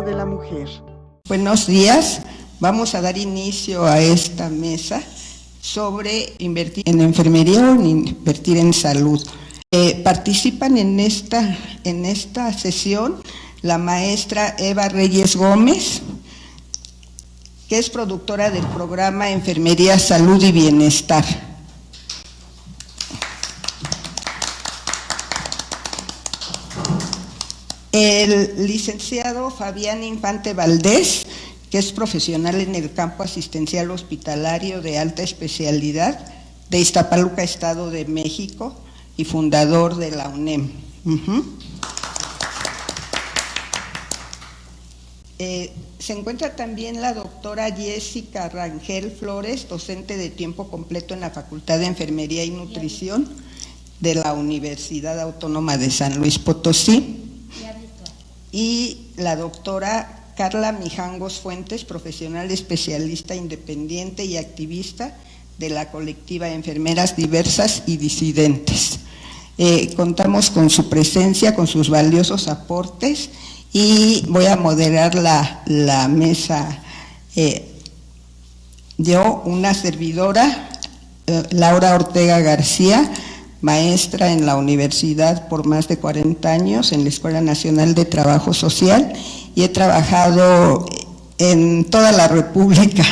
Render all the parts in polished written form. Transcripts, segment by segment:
Gobierno de la Mujer. Buenos días, vamos a dar inicio a esta mesa sobre invertir en enfermería o invertir en salud. Participan en esta sesión la maestra Eva Reyes Gómez, que es productora del programa Enfermería, Salud y Bienestar. El licenciado Fabián Infante Valdés, que es profesional en el campo asistencial hospitalario de alta especialidad de Iztapaluca, Estado de México, y fundador de la UNEM. Se encuentra también la doctora Jessica Rangel Flores, docente de tiempo completo en la Facultad de Enfermería y Nutrición de la Universidad Autónoma de San Luis Potosí. Y la doctora Carla Mijangos Fuentes, profesional especialista independiente y activista de la colectiva Enfermeras Diversas y Disidentes. Contamos con su presencia, con sus valiosos aportes, y voy a moderar la mesa. Yo, una servidora, Laura Ortega García, maestra en la universidad por más de 40 años en la Escuela Nacional de Trabajo Social, y he trabajado en toda la República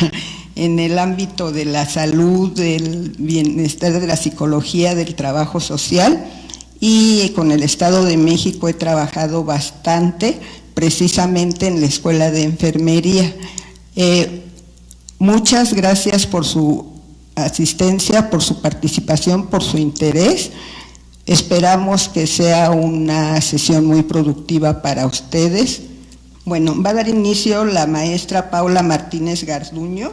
en el ámbito de la salud, del bienestar, de la psicología, del trabajo social, y con el Estado de México he trabajado bastante, precisamente en la Escuela de Enfermería. Muchas gracias por su asistencia, por su participación, por su interés. Esperamos que sea una sesión muy productiva para ustedes. Bueno, va a dar inicio la maestra Paula Martínez Garduño.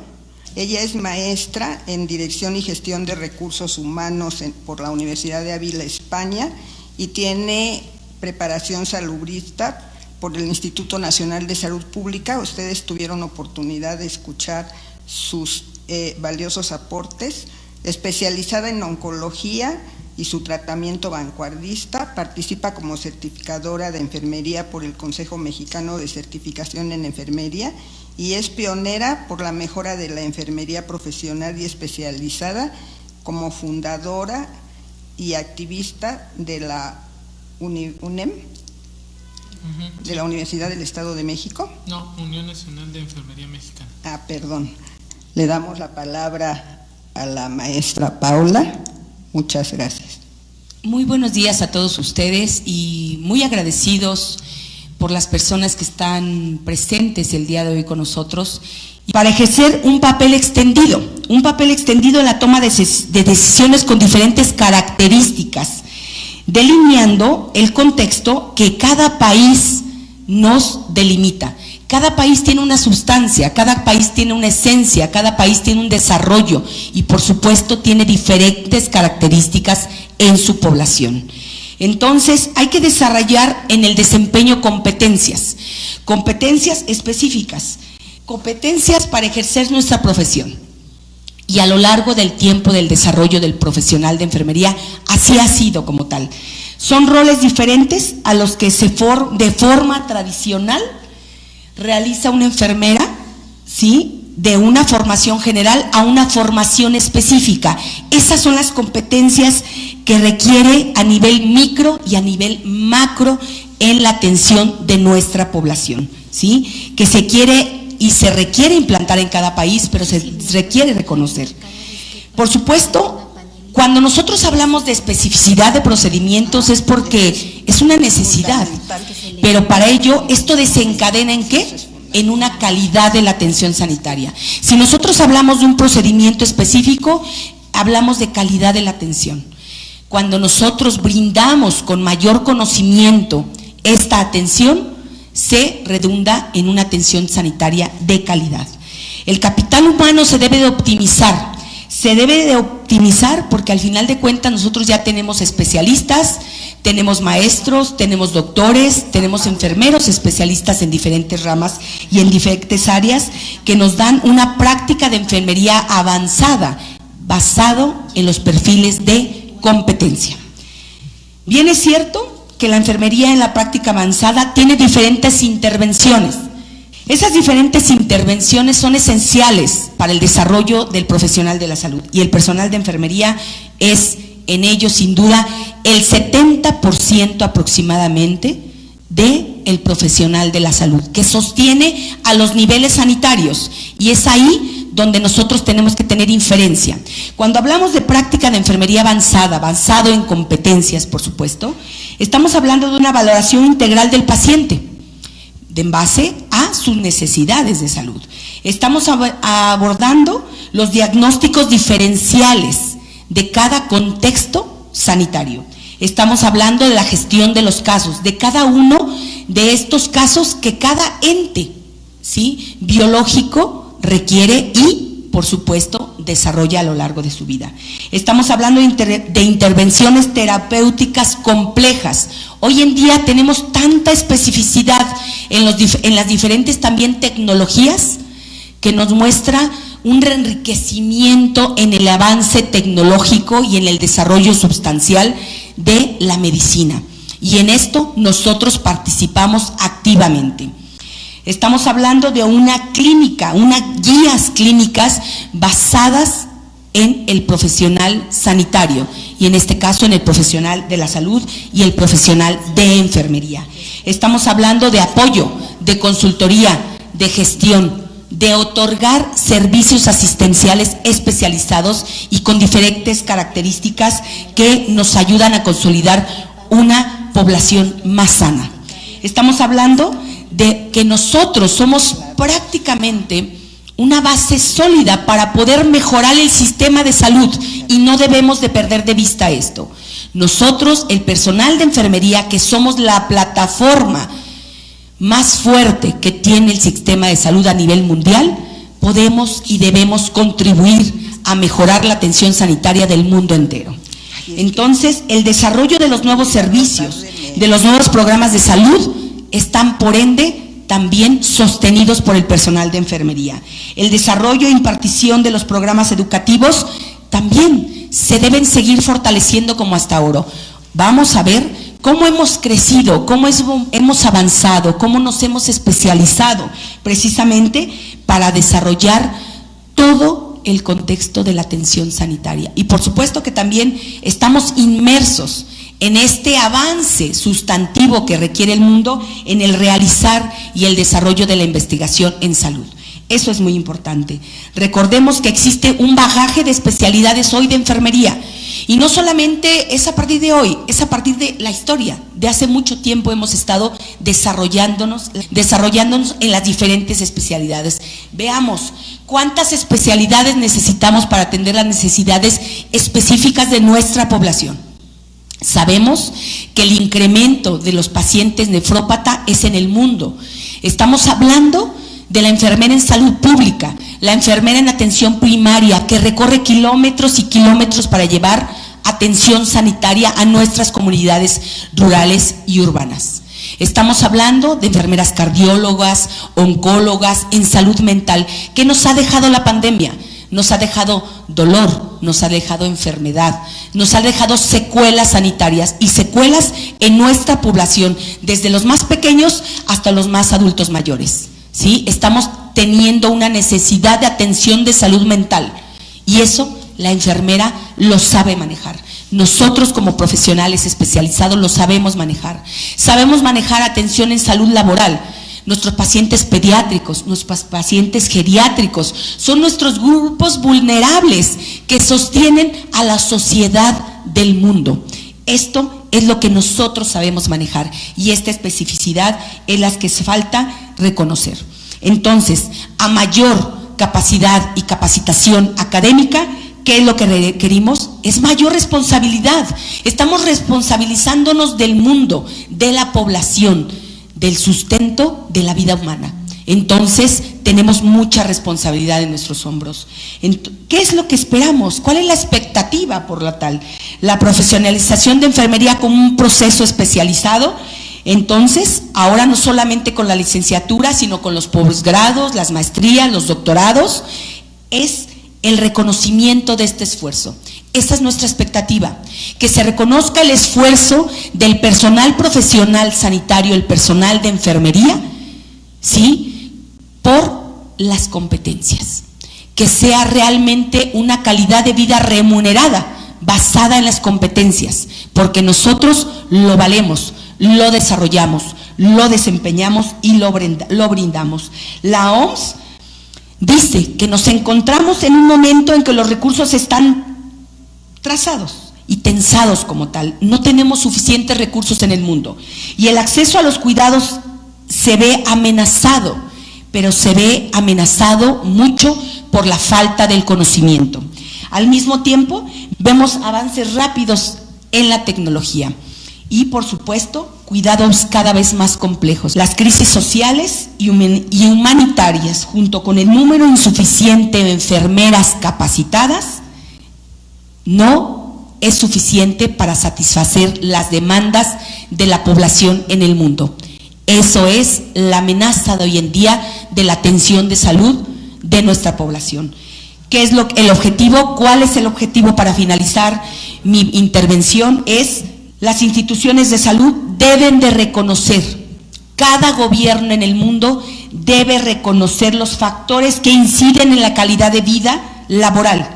Ella es maestra en Dirección y Gestión de Recursos Humanos por la Universidad de Ávila, España, y tiene preparación salubrista por el Instituto Nacional de Salud Pública. Ustedes tuvieron oportunidad de escuchar sus valiosos aportes. Especializada en oncología y su tratamiento vanguardista, participa como certificadora de enfermería por el Consejo Mexicano de Certificación en Enfermería, y es pionera por la mejora de la enfermería profesional y especializada, como fundadora y activista de la UNEM, de la Universidad del Estado de México. No, Unión Nacional de Enfermería Mexicana. Perdón. Le damos la palabra a la maestra Paula. Muchas gracias. Muy buenos días a todos ustedes y muy agradecidos por las personas que están presentes el día de hoy con nosotros para ejercer un papel extendido en la toma de decisiones con diferentes características, delineando el contexto que cada país nos delimita. Cada país tiene una sustancia, cada país tiene una esencia, cada país tiene un desarrollo y por supuesto tiene diferentes características en su población. Entonces hay que desarrollar en el desempeño competencias específicas, competencias para ejercer nuestra profesión. Y a lo largo del tiempo del desarrollo del profesional de enfermería, así ha sido como tal. Son roles diferentes a los que de forma tradicional realiza una enfermera, ¿sí?, de una formación general a una formación específica. Esas son las competencias que requiere a nivel micro y a nivel macro en la atención de nuestra población, ¿sí?, que se quiere y se requiere implantar en cada país, pero se requiere reconocer. Por supuesto, cuando nosotros hablamos de especificidad de procedimientos es porque es una necesidad, pero para ello esto desencadena ¿en qué? En una calidad de la atención sanitaria. Si nosotros hablamos de un procedimiento específico, hablamos de calidad de la atención. Cuando nosotros brindamos con mayor conocimiento esta atención, se redunda en una atención sanitaria de calidad. El capital humano se debe de optimizar. Porque al final de cuentas nosotros ya tenemos especialistas, tenemos maestros, tenemos doctores, tenemos enfermeros especialistas en diferentes ramas y en diferentes áreas que nos dan una práctica de enfermería avanzada basado en los perfiles de competencia. Bien es cierto que la enfermería en la práctica avanzada tiene diferentes intervenciones, Esas diferentes intervenciones son esenciales para el desarrollo del profesional de la salud, y el personal de enfermería es en ello sin duda el 70% aproximadamente del profesional de la salud, que sostiene a los niveles sanitarios, y es ahí donde nosotros tenemos que tener inferencia. Cuando hablamos de práctica de enfermería avanzado en competencias, por supuesto, estamos hablando de una valoración integral del paciente, en base a sus necesidades de salud. Estamos abordando los diagnósticos diferenciales de cada contexto sanitario. Estamos hablando de la gestión de los casos, de cada uno de estos casos que cada ente, ¿sí?, biológico requiere y, por supuesto, desarrolla a lo largo de su vida. Estamos hablando de intervenciones terapéuticas complejas. Hoy en día tenemos tanta especificidad en las diferentes también tecnologías que nos muestra un enriquecimiento en el avance tecnológico y en el desarrollo sustancial de la medicina. Y en esto nosotros participamos activamente. Estamos hablando de una clínica, unas guías clínicas basadas en el profesional sanitario, y en este caso en el profesional de la salud y el profesional de enfermería. Estamos hablando de apoyo, de consultoría, de gestión, de otorgar servicios asistenciales especializados y con diferentes características que nos ayudan a consolidar una población más sana. Estamos hablando de que nosotros somos prácticamente una base sólida para poder mejorar el sistema de salud, y no debemos de perder de vista esto. Nosotros, el personal de enfermería, que somos la plataforma más fuerte que tiene el sistema de salud a nivel mundial, podemos y debemos contribuir a mejorar la atención sanitaria del mundo entero. Entonces, el desarrollo de los nuevos servicios, de los nuevos programas de salud, están por ende también sostenidos por el personal de enfermería. El desarrollo e impartición de los programas educativos también se deben seguir fortaleciendo como hasta ahora. Vamos a ver cómo hemos crecido, cómo hemos avanzado, cómo nos hemos especializado precisamente para desarrollar todo el contexto de la atención sanitaria. Y por supuesto que también estamos inmersos en este avance sustantivo que requiere el mundo en el realizar y el desarrollo de la investigación en salud. Eso es muy importante. Recordemos que existe un bagaje de especialidades hoy de enfermería, y no solamente es a partir de hoy, es a partir de la historia. De hace mucho tiempo hemos estado desarrollándonos en las diferentes especialidades. Veamos cuántas especialidades necesitamos para atender las necesidades específicas de nuestra población. Sabemos que el incremento de los pacientes nefrópatas es en el mundo. Estamos hablando de la enfermera en salud pública, la enfermera en atención primaria, que recorre kilómetros y kilómetros para llevar atención sanitaria a nuestras comunidades rurales y urbanas. Estamos hablando de enfermeras cardiólogas, oncólogas, en salud mental. ¿Qué nos ha dejado la pandemia? Nos ha dejado dolor, nos ha dejado enfermedad, nos ha dejado secuelas sanitarias y secuelas en nuestra población, desde los más pequeños hasta los más adultos mayores. ¿Sí? Estamos teniendo una necesidad de atención de salud mental, y eso la enfermera lo sabe manejar. Nosotros como profesionales especializados lo sabemos manejar. Sabemos manejar atención en salud laboral. Nuestros pacientes pediátricos, nuestros pacientes geriátricos, son nuestros grupos vulnerables que sostienen a la sociedad del mundo. Esto es lo que nosotros sabemos manejar, y esta especificidad es la que falta reconocer. Entonces, a mayor capacidad y capacitación académica, ¿qué es lo que requerimos? Es mayor responsabilidad. Estamos responsabilizándonos del mundo, de la población, del sustento de la vida humana. Entonces, tenemos mucha responsabilidad en nuestros hombros. ¿Qué es lo que esperamos? ¿Cuál es la expectativa por la tal? La profesionalización de enfermería como un proceso especializado. Entonces, ahora no solamente con la licenciatura, sino con los posgrados, las maestrías, los doctorados, es el reconocimiento de este esfuerzo. Esa es nuestra expectativa, que se reconozca el esfuerzo del personal profesional sanitario, el personal de enfermería, ¿sí?, por las competencias, que sea realmente una calidad de vida remunerada, basada en las competencias, porque nosotros lo valemos, lo desarrollamos, lo desempeñamos y lo brindamos. La OMS dice que nos encontramos en un momento en que los recursos están trazados y tensados como tal. No tenemos suficientes recursos en el mundo y el acceso a los cuidados se ve amenazado, pero se ve amenazado mucho por la falta del conocimiento. Al mismo tiempo, vemos avances rápidos en la tecnología y, por supuesto, cuidados cada vez más complejos. Las crisis sociales y humanitarias, junto con el número insuficiente de enfermeras capacitadas, no es suficiente para satisfacer las demandas de la población en el mundo. Eso es la amenaza de hoy en día de la atención de salud de nuestra población. ¿Qué es el objetivo? ¿Cuál es el objetivo para finalizar mi intervención? Es las instituciones de salud deben de reconocer, cada gobierno en el mundo debe reconocer los factores que inciden en la calidad de vida laboral,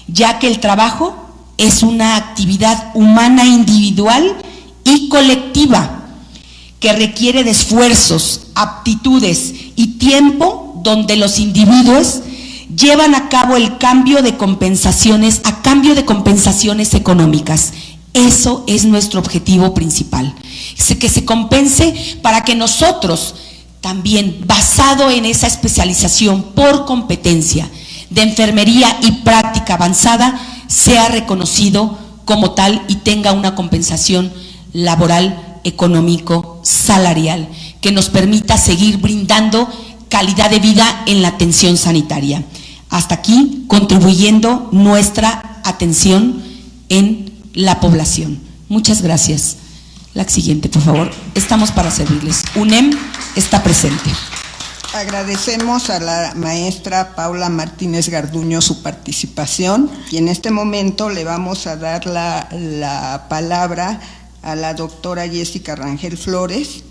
ya que el trabajo es una actividad humana individual y colectiva que requiere de esfuerzos, aptitudes y tiempo, donde los individuos llevan a cabo el cambio de compensaciones a cambio de compensaciones económicas. Eso es nuestro objetivo principal, que se compense para que nosotros también, basado en esa especialización por competencia de enfermería y práctica avanzada, sea reconocido como tal y tenga una compensación laboral, económico, salarial, que nos permita seguir brindando calidad de vida en la atención sanitaria. Hasta aquí, contribuyendo nuestra atención en la población. Muchas gracias. La siguiente, por favor. Estamos para servirles. UNEM está presente. Agradecemos a la maestra Paula Martínez Garduño su participación y en este momento le vamos a dar la palabra a la doctora Jessica Rangel Flores,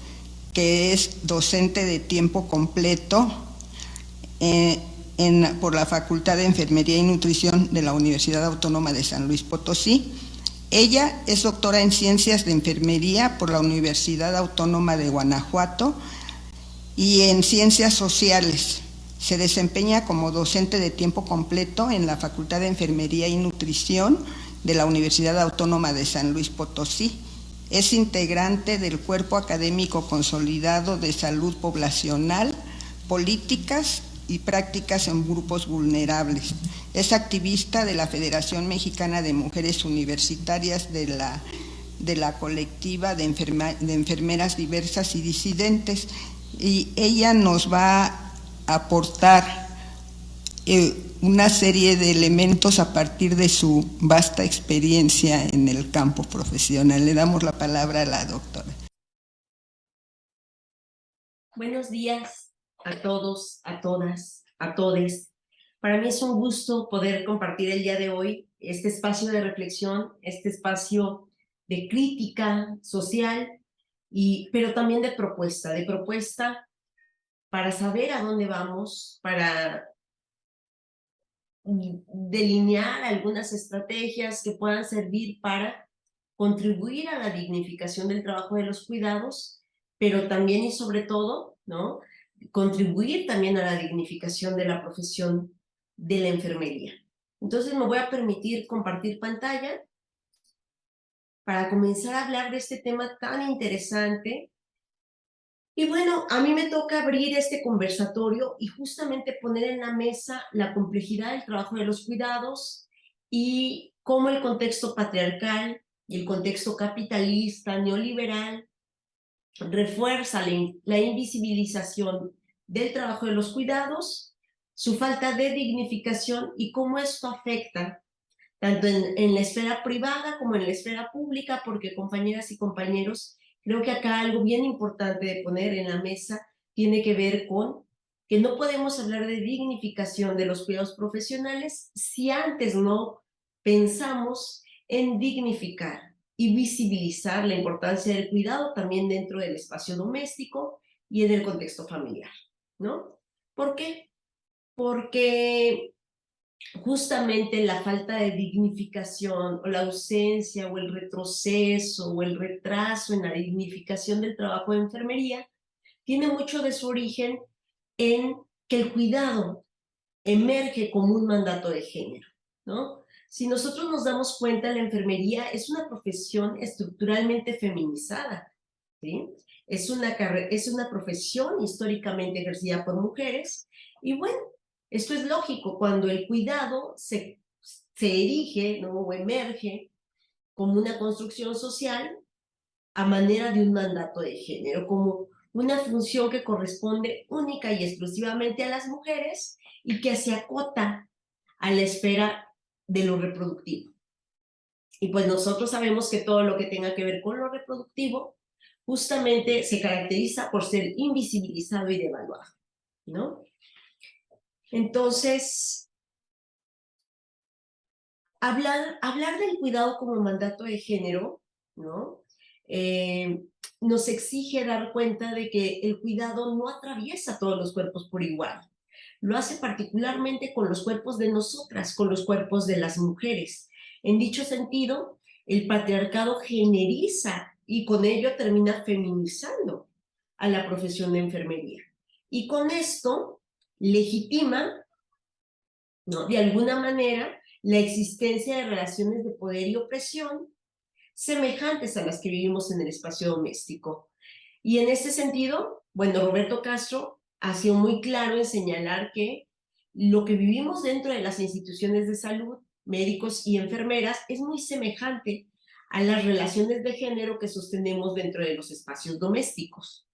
que es docente de tiempo completo por la Facultad de Enfermería y Nutrición de la Universidad Autónoma de San Luis Potosí. Ella es doctora en Ciencias de Enfermería por la Universidad Autónoma de Guanajuato y en Ciencias Sociales. Se desempeña como docente de tiempo completo en la Facultad de Enfermería y Nutrición de la Universidad Autónoma de San Luis Potosí. Es integrante del Cuerpo Académico Consolidado de Salud Poblacional, Políticas y Prácticas en Grupos Vulnerables. Es activista de la Federación Mexicana de Mujeres Universitarias de la colectiva de enfermeras diversas y disidentes, y ella nos va a aportar una serie de elementos a partir de su vasta experiencia en el campo profesional. Le damos la palabra a la doctora. Buenos días a todos, a todas, a todes. Para mí es un gusto poder compartir el día de hoy este espacio de reflexión, este espacio de crítica social, pero también de propuesta para saber a dónde vamos, para delinear algunas estrategias que puedan servir para contribuir a la dignificación del trabajo de los cuidados, pero también y sobre todo, ¿no?, contribuir también a la dignificación de la profesión de la enfermería. Entonces me voy a permitir compartir pantalla para comenzar a hablar de este tema tan interesante. Y bueno, a mí me toca abrir este conversatorio y justamente poner en la mesa la complejidad del trabajo de los cuidados y cómo el contexto patriarcal y el contexto capitalista, neoliberal, refuerza la invisibilización del trabajo de los cuidados, su falta de dignificación y cómo esto afecta tanto en la esfera privada como en la esfera pública, porque compañeras y compañeros, creo que acá algo bien importante de poner en la mesa tiene que ver con que no podemos hablar de dignificación de los cuidados profesionales si antes no pensamos en dignificar y visibilizar la importancia del cuidado también dentro del espacio doméstico y en el contexto familiar, ¿no? ¿Por qué? Porque justamente la falta de dignificación o la ausencia o el retroceso o el retraso en la dignificación del trabajo de enfermería tiene mucho de su origen en que el cuidado emerge como un mandato de género, ¿no? Si nosotros nos damos cuenta, la enfermería es una profesión estructuralmente feminizada, ¿sí? Es una profesión históricamente ejercida por mujeres y bueno, esto es lógico, cuando el cuidado se erige, ¿no? O emerge como una construcción social a manera de un mandato de género, como una función que corresponde única y exclusivamente a las mujeres y que se acota a la esfera de lo reproductivo. Y pues nosotros sabemos que todo lo que tenga que ver con lo reproductivo justamente se caracteriza por ser invisibilizado y devaluado, ¿no? Entonces, hablar del cuidado como mandato de género, ¿no? Nos exige dar cuenta de que el cuidado no atraviesa todos los cuerpos por igual. Lo hace particularmente con los cuerpos de nosotras, con los cuerpos de las mujeres. En dicho sentido, el patriarcado generiza y con ello termina feminizando a la profesión de enfermería. Y con esto legitima, ¿no? De alguna manera, la existencia de relaciones de poder y opresión semejantes a las que vivimos en el espacio doméstico. Y en ese sentido, bueno, Roberto Castro ha sido muy claro en señalar que lo que vivimos dentro de las instituciones de salud, médicos y enfermeras, es muy semejante a las relaciones de género que sostenemos dentro de los espacios domésticos,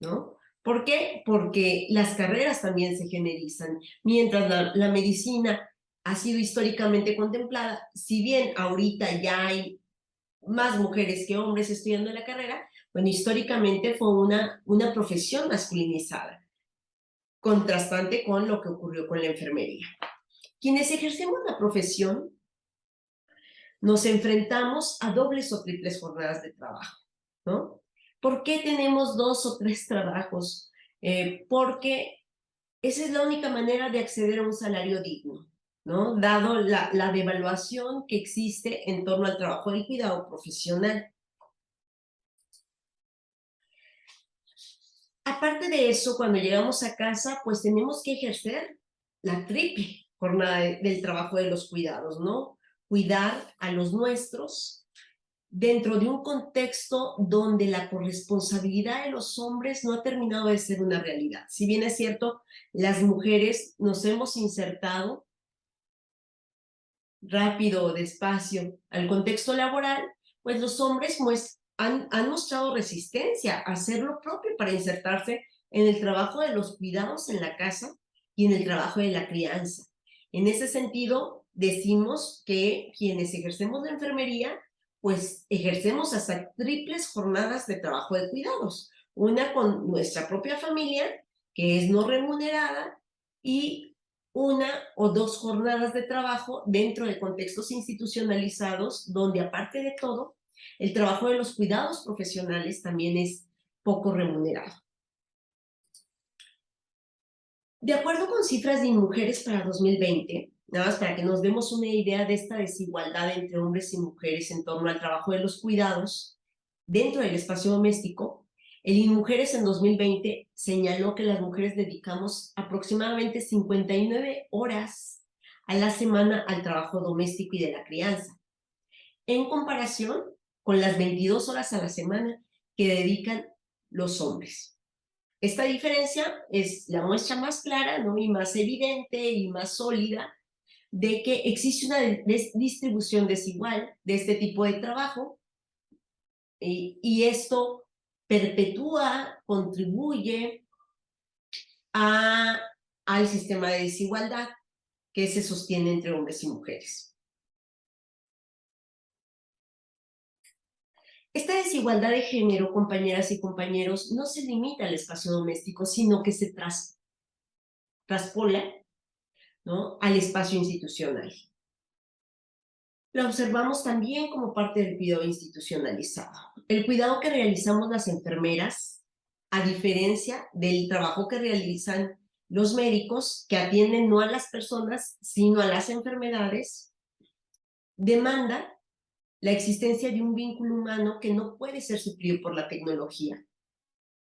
¿no? ¿Por qué? Porque las carreras también se generizan. Mientras la medicina ha sido históricamente contemplada, si bien ahorita ya hay más mujeres que hombres estudiando la carrera, bueno, históricamente fue una profesión masculinizada, contrastante con lo que ocurrió con la enfermería. Quienes ejercemos la profesión nos enfrentamos a dobles o triples jornadas de trabajo, ¿no? ¿Por qué tenemos 2 o 3 trabajos? Porque esa es la única manera de acceder a un salario digno, ¿no? Dado la devaluación que existe en torno al trabajo del cuidado profesional. Aparte de eso, cuando llegamos a casa, pues tenemos que ejercer la triple jornada del trabajo de los cuidados, ¿no? Cuidar a los nuestros dentro de un contexto donde la corresponsabilidad de los hombres no ha terminado de ser una realidad. Si bien es cierto, las mujeres nos hemos insertado rápido o despacio al contexto laboral, pues los hombres han mostrado resistencia a hacer lo propio para insertarse en el trabajo de los cuidados en la casa y en el trabajo de la crianza. En ese sentido, decimos que quienes ejercemos la enfermería, pues ejercemos hasta triples jornadas de trabajo de cuidados. Una con nuestra propia familia, que es no remunerada, y 1 o 2 jornadas de trabajo dentro de contextos institucionalizados, donde aparte de todo, el trabajo de los cuidados profesionales también es poco remunerado. De acuerdo con cifras de InMujeres para 2020, nada más para que nos demos una idea de esta desigualdad entre hombres y mujeres en torno al trabajo de los cuidados dentro del espacio doméstico, el InMujeres en 2020 señaló que las mujeres dedicamos aproximadamente 59 horas a la semana al trabajo doméstico y de la crianza, en comparación con las 22 horas a la semana que dedican los hombres. Esta diferencia es la muestra más clara, ¿no? Y más evidente y más sólida de que existe una distribución desigual de este tipo de trabajo y esto perpetúa, contribuye al sistema de desigualdad que se sostiene entre hombres y mujeres. Esta desigualdad de género, compañeras y compañeros, no se limita al espacio doméstico, sino que se traspola, ¿no?, al espacio institucional. La observamos también como parte del cuidado institucionalizado. El cuidado que realizamos las enfermeras, a diferencia del trabajo que realizan los médicos, que atienden no a las personas, sino a las enfermedades, demanda la existencia de un vínculo humano que no puede ser suplido por la tecnología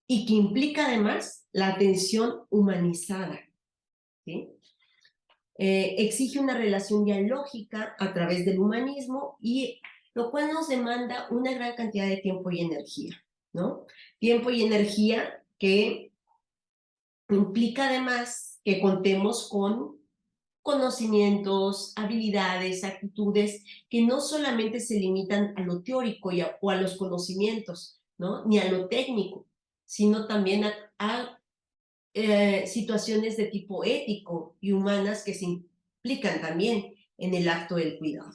y que implica además la atención humanizada, ¿sí? Exige una relación dialógica a través del humanismo, y lo cual nos demanda una gran cantidad de tiempo y energía, ¿no? Tiempo y energía que implica además que contemos con conocimientos, habilidades, actitudes que no solamente se limitan a lo teórico o a los conocimientos, ¿no? Ni a lo técnico, sino también a situaciones de tipo ético y humanas que se implican también en el acto del cuidado.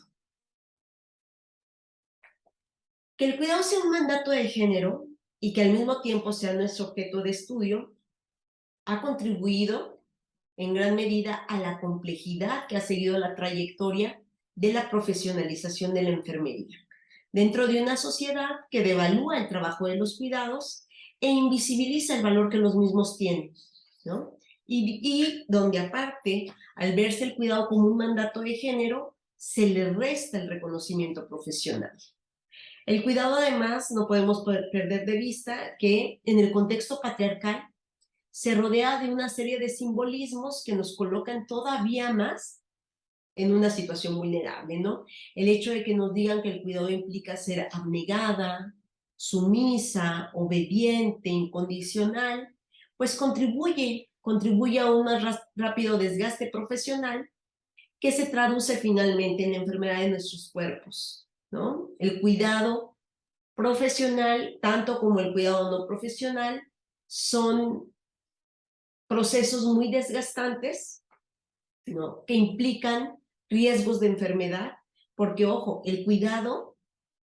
Que el cuidado sea un mandato de género y que al mismo tiempo sea nuestro objeto de estudio ha contribuido en gran medida a la complejidad que ha seguido la trayectoria de la profesionalización de la enfermería, dentro de una sociedad que devalúa el trabajo de los cuidados e invisibiliza el valor que los mismos tienen, ¿no? Y donde aparte, al verse el cuidado como un mandato de género, se le resta el reconocimiento profesional. El cuidado, además, no podemos perder de vista que en el contexto patriarcal se rodea de una serie de simbolismos que nos colocan todavía más en una situación vulnerable, ¿no? El hecho de que nos digan que el cuidado implica ser abnegada, sumisa, obediente, incondicional, pues contribuye a un más rápido desgaste profesional que se traduce finalmente en la enfermedad de nuestros cuerpos, ¿no? El cuidado profesional, tanto como el cuidado no profesional, son procesos muy desgastantes, ¿no? Que implican riesgos de enfermedad, porque, ojo, el cuidado,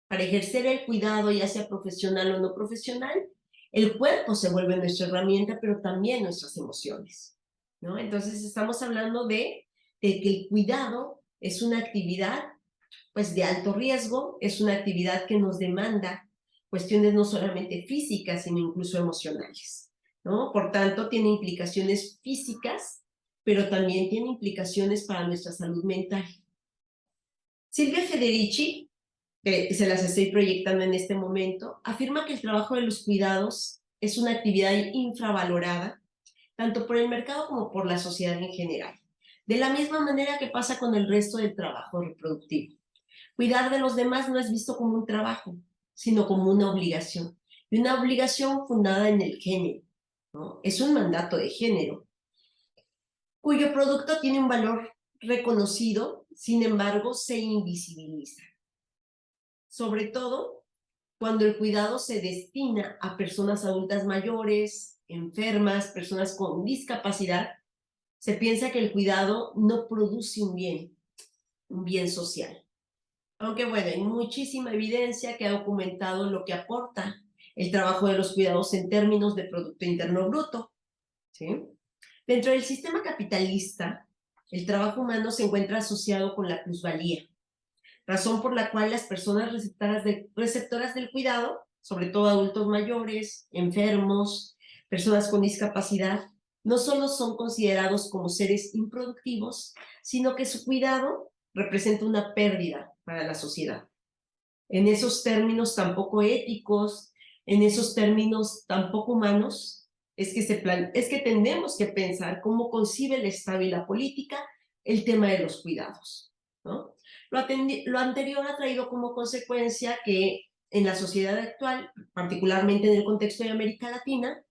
para ejercer el cuidado, ya sea profesional o no profesional, el cuerpo se vuelve nuestra herramienta, pero también nuestras emociones, ¿no? Entonces estamos hablando de que el cuidado es una actividad, pues, de alto riesgo, es una actividad que nos demanda cuestiones no solamente físicas, sino incluso emocionales, ¿no? Por tanto, tiene implicaciones físicas, pero también tiene implicaciones para nuestra salud mental. Silvia Federici, que se las estoy proyectando en este momento, afirma que el trabajo de los cuidados es una actividad infravalorada, tanto por el mercado como por la sociedad en general, de la misma manera que pasa con el resto del trabajo reproductivo. Cuidar de los demás no es visto como un trabajo, sino como una obligación, y una obligación fundada en el género, ¿no? Es un mandato de género, cuyo producto tiene un valor reconocido, sin embargo, se invisibiliza. Sobre todo cuando el cuidado se destina a personas adultas mayores, enfermas, personas con discapacidad, se piensa que el cuidado no produce un bien social. Aunque bueno, hay muchísima evidencia que ha documentado lo que aporta el trabajo de los cuidados en términos de Producto Interno Bruto, ¿sí? Dentro del sistema capitalista, el trabajo humano se encuentra asociado con la plusvalía, razón por la cual las personas receptoras del cuidado, sobre todo adultos mayores, enfermos, personas con discapacidad, no solo son considerados como seres improductivos, sino que su cuidado representa una pérdida para la sociedad. En esos términos tan poco éticos, en esos términos tan poco humanos, es que tenemos que pensar cómo concibe el Estado y la política el tema de los cuidados, ¿no? Lo anterior ha traído como consecuencia que en la sociedad actual, particularmente en el contexto de América Latina,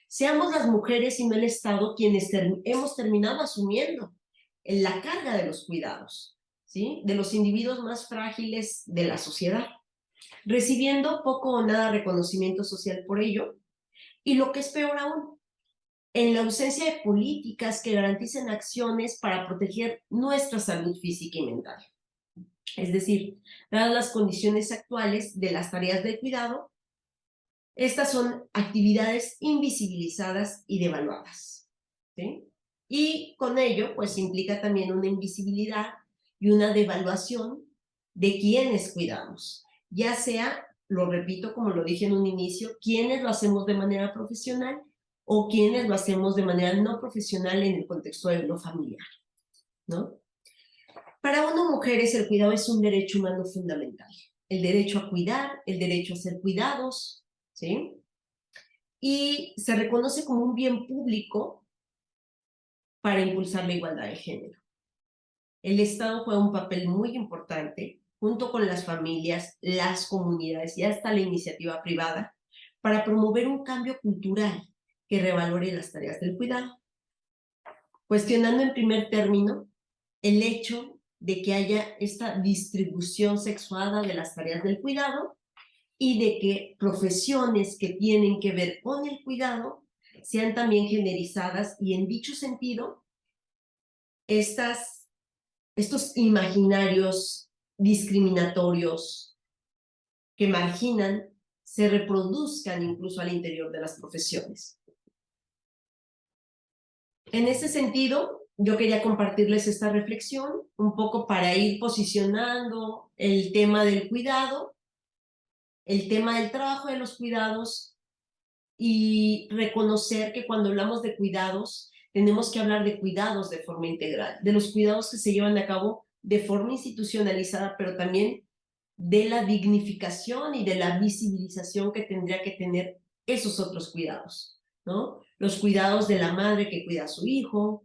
seamos las mujeres y no el Estado quienes hemos terminado asumiendo la carga de los cuidados, ¿sí? De los individuos más frágiles de la sociedad, recibiendo poco o nada reconocimiento social por ello, y lo que es peor aún, en la ausencia de políticas que garanticen acciones para proteger nuestra salud física y mental. Es decir, dadas las condiciones actuales de las tareas de cuidado, estas son actividades invisibilizadas y devaluadas, ¿sí? Y con ello, pues, implica también una invisibilidad y una devaluación de quienes cuidamos, ya sea, lo repito como lo dije en un inicio, quienes lo hacemos de manera profesional o quienes lo hacemos de manera no profesional en el contexto de lo familiar, ¿no? Para una mujer el cuidado es un derecho humano fundamental. El derecho a cuidar, el derecho a ser cuidados, ¿sí? Y se reconoce como un bien público para impulsar la igualdad de género. El Estado juega un papel muy importante, junto con las familias, las comunidades y hasta la iniciativa privada, para promover un cambio cultural que revalore las tareas del cuidado. Cuestionando en primer término el hecho de que haya esta distribución sexuada de las tareas del cuidado y de que profesiones que tienen que ver con el cuidado sean también generizadas y en dicho sentido, estos imaginarios discriminatorios que marginan se reproduzcan incluso al interior de las profesiones. En ese sentido, yo quería compartirles esta reflexión un poco para ir posicionando el tema del cuidado, el tema del trabajo de los cuidados y reconocer que cuando hablamos de cuidados, tenemos que hablar de cuidados de forma integral, de los cuidados que se llevan a cabo de forma institucionalizada, pero también de la dignificación y de la visibilización que tendría que tener esos otros cuidados, ¿no? Los cuidados de la madre que cuida a su hijo,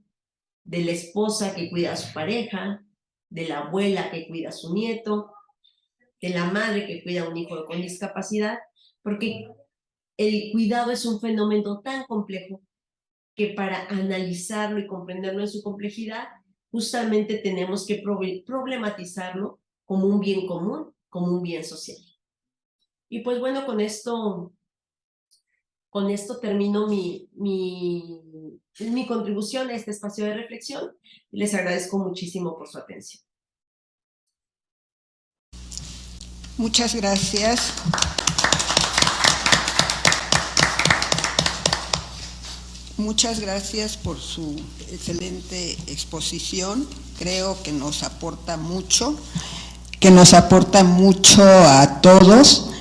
de la esposa que cuida a su pareja, de la abuela que cuida a su nieto, de la madre que cuida a un hijo con discapacidad, porque el cuidado es un fenómeno tan complejo que para analizarlo y comprenderlo en su complejidad, justamente tenemos que problematizarlo como un bien común, como un bien social. Y pues bueno, con esto termino mi contribución a este espacio de reflexión y les agradezco muchísimo por su atención. Muchas gracias. Muchas gracias por su excelente exposición. Creo que nos aporta mucho a todos.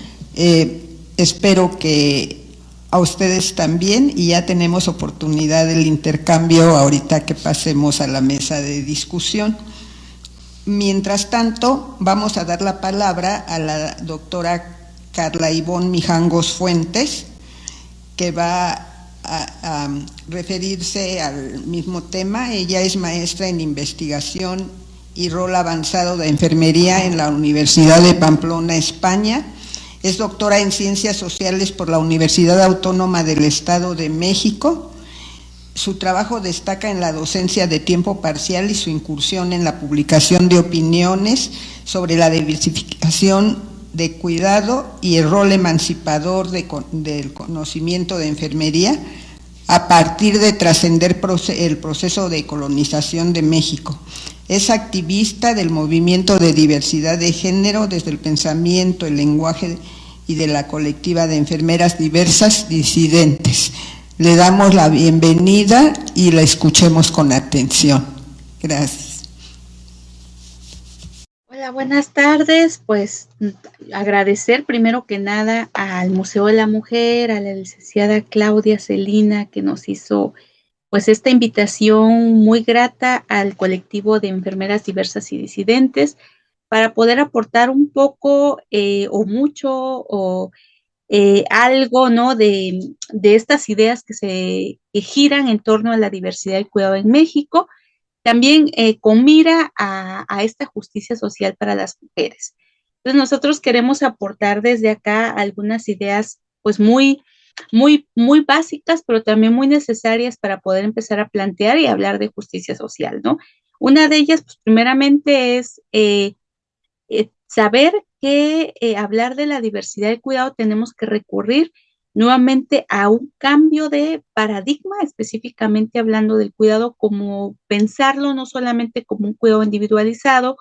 Espero que a ustedes también, y ya tenemos oportunidad del intercambio ahorita que pasemos a la mesa de discusión. Mientras tanto, vamos a dar la palabra a la doctora Carla Ivonne Mijangos Fuentes, que va a referirse al mismo tema. Ella es maestra en investigación y rol avanzado de enfermería en la Universidad de Pamplona, España. Es doctora en Ciencias Sociales por la Universidad Autónoma del Estado de México. Su trabajo destaca en la docencia de tiempo parcial y su incursión en la publicación de opiniones sobre la diversificación de cuidado y el rol emancipador del conocimiento de enfermería a partir de trascender el proceso de colonización de México. Es activista del movimiento de diversidad de género desde el pensamiento, el lenguaje y de la colectiva de enfermeras diversas disidentes. Le damos la bienvenida y la escuchemos con atención. Gracias. Hola, buenas tardes. Pues agradecer primero que nada al Museo de la Mujer, a la licenciada Claudia Celina, que nos hizo pues esta invitación muy grata al colectivo de enfermeras diversas y disidentes para poder aportar un poco o mucho o algo, ¿no? de estas ideas que giran en torno a la diversidad y cuidado en México, también con mira a esta justicia social para las mujeres. Entonces nosotros queremos aportar desde acá algunas ideas pues muy básicas, pero también muy necesarias para poder empezar a plantear y hablar de justicia social, ¿no? Una de ellas, pues primeramente es saber que hablar de la diversidad y cuidado tenemos que recurrir nuevamente a un cambio de paradigma, específicamente hablando del cuidado, como pensarlo no solamente como un cuidado individualizado,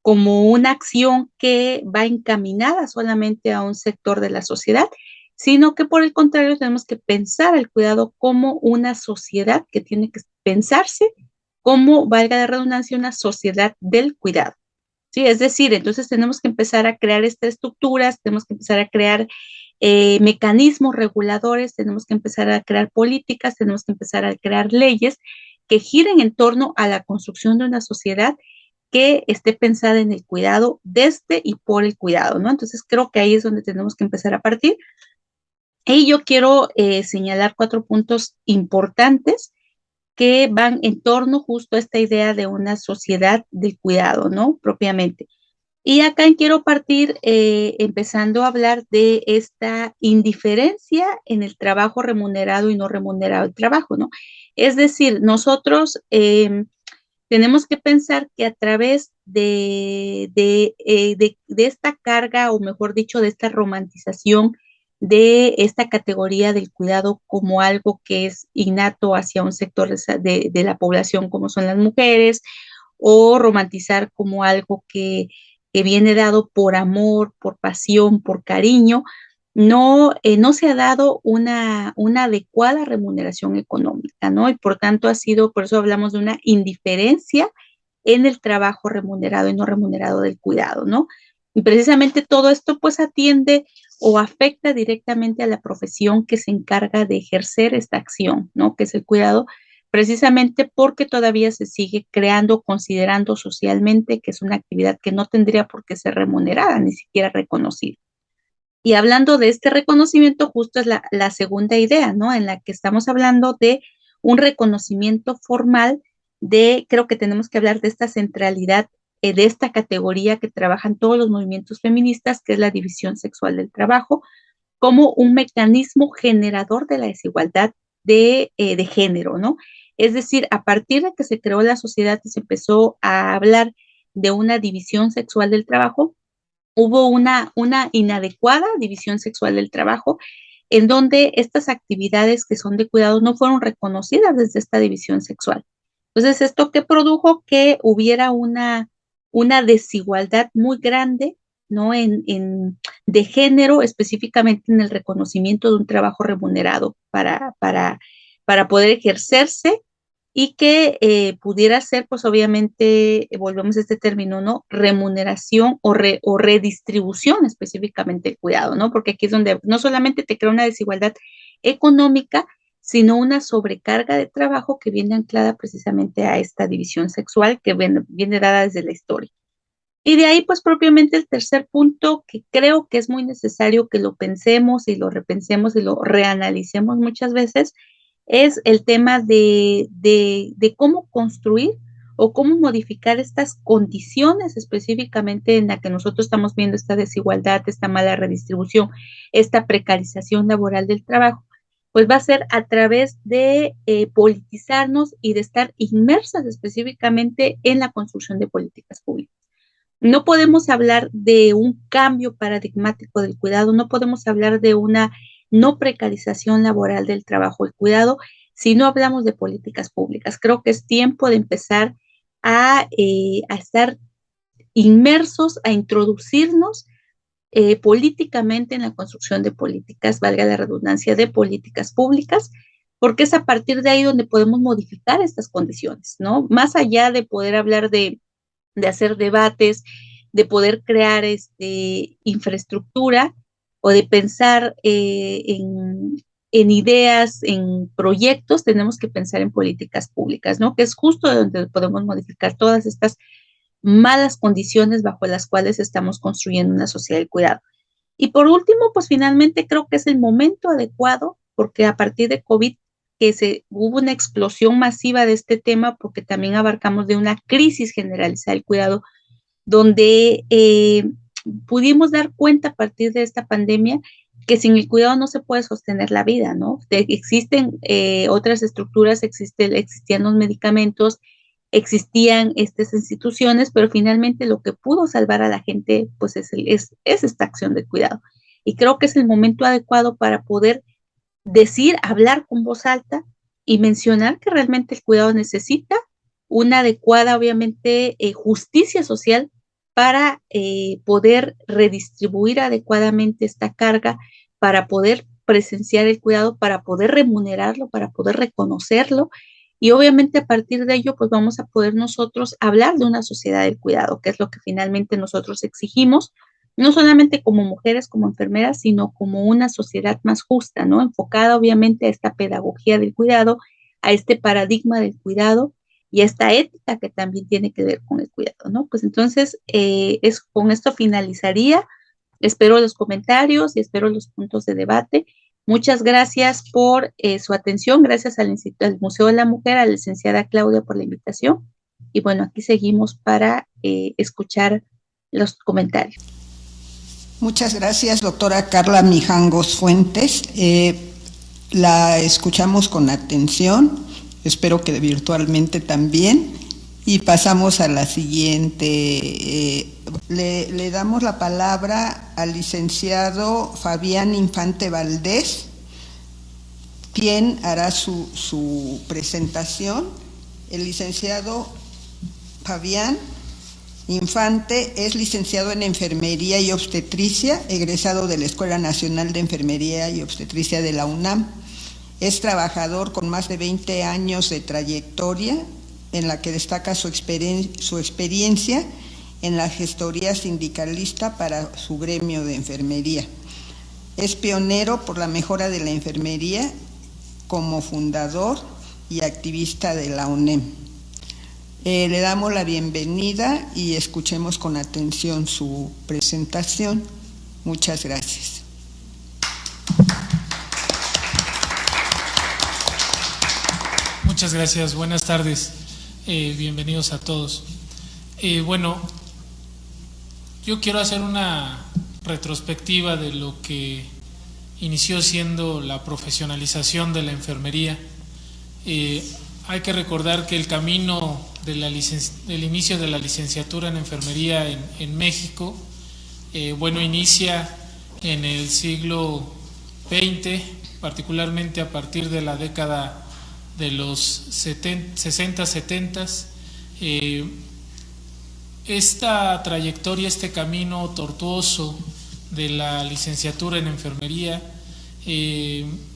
como una acción que va encaminada solamente a un sector de la sociedad, sino que por el contrario tenemos que pensar el cuidado como una sociedad que tiene que pensarse como, valga la redundancia, una sociedad del cuidado. ¿Sí? Es decir, entonces tenemos que empezar a crear estas estructuras, tenemos que empezar a crear mecanismos reguladores, tenemos que empezar a crear políticas, tenemos que empezar a crear leyes que giren en torno a la construcción de una sociedad que esté pensada en el cuidado desde y por el cuidado, ¿no? Entonces creo que ahí es donde tenemos que empezar a partir. Y yo quiero señalar 4 puntos importantes que van en torno justo a esta idea de una sociedad del cuidado, ¿no? Propiamente. Y acá quiero partir empezando a hablar de esta indiferencia en el trabajo remunerado y no remunerado el trabajo, ¿no? Es decir, nosotros tenemos que pensar que a través de esta carga, o mejor dicho, de esta romantización de esta categoría del cuidado como algo que es innato hacia un sector de la población como son las mujeres, o romantizar como algo que viene dado por amor, por pasión, por cariño, no se ha dado una adecuada remuneración económica, ¿no? Y por tanto por eso hablamos de una indiferencia en el trabajo remunerado y no remunerado del cuidado, ¿no? Y precisamente todo esto pues atiende o afecta directamente a la profesión que se encarga de ejercer esta acción, ¿no? Que es el cuidado, precisamente porque todavía se sigue creando, considerando socialmente que es una actividad que no tendría por qué ser remunerada, ni siquiera reconocida. Y hablando de este reconocimiento, justo es la segunda idea, ¿no? En la que estamos hablando de un reconocimiento formal creo que tenemos que hablar de esta centralidad, de esta categoría que trabajan todos los movimientos feministas, que es la división sexual del trabajo, como un mecanismo generador de la desigualdad de género, ¿no? Es decir, a partir de que se creó la sociedad y se empezó a hablar de una división sexual del trabajo, hubo una inadecuada división sexual del trabajo, en donde estas actividades que son de cuidado no fueron reconocidas desde esta división sexual. Entonces, esto que produjo que hubiera una desigualdad muy grande, ¿no? De género, específicamente en el reconocimiento de un trabajo remunerado para poder ejercerse y que pudiera ser, pues obviamente, volvemos a este término, ¿no? Remuneración o redistribución específicamente del cuidado, ¿no? Porque aquí es donde no solamente te crea una desigualdad económica, sino una sobrecarga de trabajo que viene anclada precisamente a esta división sexual que viene dada desde la historia. Y de ahí, pues propiamente el tercer punto, que creo que es muy necesario que lo pensemos y lo repensemos y lo reanalicemos muchas veces, es el tema de cómo construir o cómo modificar estas condiciones específicamente en la que nosotros estamos viendo esta desigualdad, esta mala redistribución, esta precarización laboral del trabajo, pues va a ser a través de politizarnos y de estar inmersas específicamente en la construcción de políticas públicas. No podemos hablar de un cambio paradigmático del cuidado, no podemos hablar de una no precarización laboral del trabajo y cuidado si no hablamos de políticas públicas. Creo que es tiempo de empezar a estar inmersos, a introducirnos políticamente en la construcción de políticas, valga la redundancia, de políticas públicas, porque es a partir de ahí donde podemos modificar estas condiciones, ¿no? Más allá de poder hablar de hacer debates, de poder crear infraestructura o de pensar en ideas, en proyectos, tenemos que pensar en políticas públicas, ¿no? Que es justo donde podemos modificar todas estas malas condiciones bajo las cuales estamos construyendo una sociedad del cuidado. Y por último, pues finalmente creo que es el momento adecuado, porque a partir de COVID hubo una explosión masiva de este tema, porque también abarcamos de una crisis generalizada del cuidado, donde pudimos dar cuenta a partir de esta pandemia que sin el cuidado no se puede sostener la vida, ¿no? Existen otras estructuras, existían los medicamentos, existían estas instituciones, pero finalmente lo que pudo salvar a la gente, pues es esta acción de cuidado. Y creo que es el momento adecuado para poder hablar con voz alta y mencionar que realmente el cuidado necesita una adecuada, obviamente, justicia social para poder redistribuir adecuadamente esta carga, para poder presenciar el cuidado, para poder remunerarlo, para poder reconocerlo. Y obviamente a partir de ello, pues vamos a poder nosotros hablar de una sociedad del cuidado, que es lo que finalmente nosotros exigimos, no solamente como mujeres, como enfermeras, sino como una sociedad más justa, ¿no? Enfocada obviamente a esta pedagogía del cuidado, a este paradigma del cuidado y a esta ética que también tiene que ver con el cuidado, ¿no? Pues entonces, con esto finalizaría. Espero los comentarios y espero los puntos de debate. Muchas gracias por su atención. Gracias al Museo de la Mujer, a la licenciada Claudia por la invitación. Y bueno, aquí seguimos para escuchar los comentarios. Muchas gracias, doctora Carla Mijangos Fuentes. La escuchamos con atención, espero que virtualmente también. Y pasamos a la siguiente. Le damos la palabra al licenciado Fabián Infante Valdés, quien hará su presentación. El licenciado Fabián Infante es licenciado en Enfermería y Obstetricia, egresado de la Escuela Nacional de Enfermería y Obstetricia de la UNAM. Es trabajador con más de 20 años de trayectoria, en la que destaca su experiencia en la gestoría sindicalista para su gremio de enfermería. Es pionero por la mejora de la enfermería como fundador y activista de la UNEM. Le damos la bienvenida y escuchemos con atención su presentación. Muchas gracias. Muchas gracias, buenas tardes. Bienvenidos a todos. Bueno, yo quiero hacer una retrospectiva de lo que inició siendo la profesionalización de la enfermería. Hay que recordar que el camino del inicio de la licenciatura en enfermería en México, inicia en el siglo XX, particularmente a partir de la década de los 60, 70. Esta trayectoria, este camino tortuoso de la licenciatura en enfermería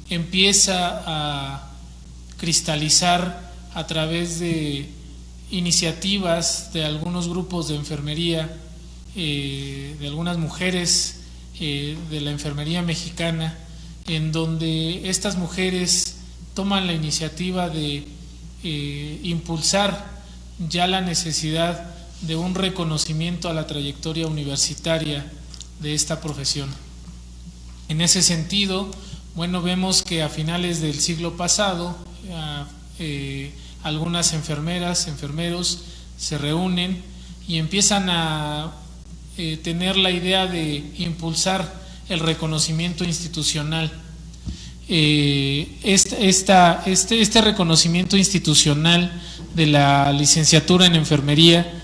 empieza a cristalizar a través de iniciativas de algunos grupos de enfermería, de algunas mujeres de la enfermería mexicana, en donde estas mujeres toman la iniciativa de impulsar ya la necesidad de un reconocimiento a la trayectoria universitaria de esta profesión. En ese sentido, vemos que a finales del siglo pasado algunas enfermeras, enfermeros se reúnen y empiezan a tener la idea de impulsar el reconocimiento institucional. Este reconocimiento institucional de la licenciatura en enfermería